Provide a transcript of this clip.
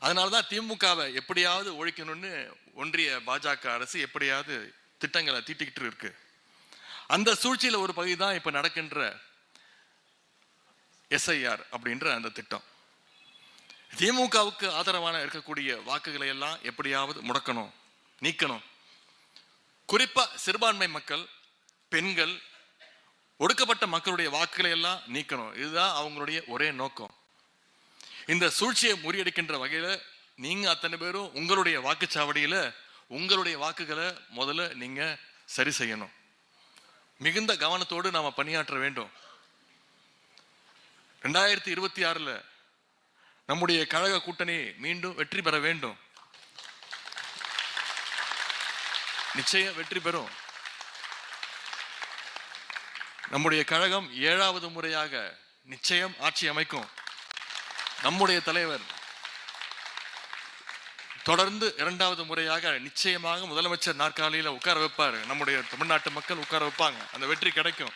அதனாலதான் திமுகவை எப்படியாவது ஒழிக்கணும்னு ஒன்றிய பாஜக அரசு எப்படியாவது திட்டங்களை தீட்டிக்கிட்டு இருக்கு. அந்த சூழ்ச்சியில ஒரு பகுதி தான் இப்ப நடக்கின்ற SIR அப்படின்ற அந்த திட்டம். திமுகவுக்கு ஆதரவான இருக்கக்கூடிய வாக்குகளை எல்லாம் எப்படியாவது முடக்கணும், நீக்கணும். குறிப்பா சிறுபான்மை மக்கள், பெண்கள், ஒடுக்கப்பட்ட மக்களுடைய வாக்குகளை எல்லாம் நீக்கணும். இதுதான் அவங்களுடைய ஒரே நோக்கம். இந்த சூழ்ச்சியை முறியடிக்கின்ற வகையில நீங்க அத்தனை பேரும் உங்களுடைய வாக்குச்சாவடியில உங்களுடைய வாக்குகளை முதல்ல நீங்க சரி செய்யணும். மிகுந்த கவனத்தோடு நாம பணியாற்ற வேண்டும். 2026 நம்முடைய கழக கூட்டணி மீண்டும் வெற்றி பெற வேண்டும். நிச்சயம் வெற்றி பெறும். நம்முடைய கழகம் 7வது முறையாக நிச்சயம் ஆட்சி அமைக்கும். நம்முடைய தலைவர் தொடர்ந்து 2வது முறையாக நிச்சயமாக முதலமைச்சர் நாற்காலியில உட்கார வைப்பாரு. நம்முடைய தமிழ்நாட்டு மக்கள் உட்கார வைப்பாங்க. அந்த வெற்றி கிடைக்கும்.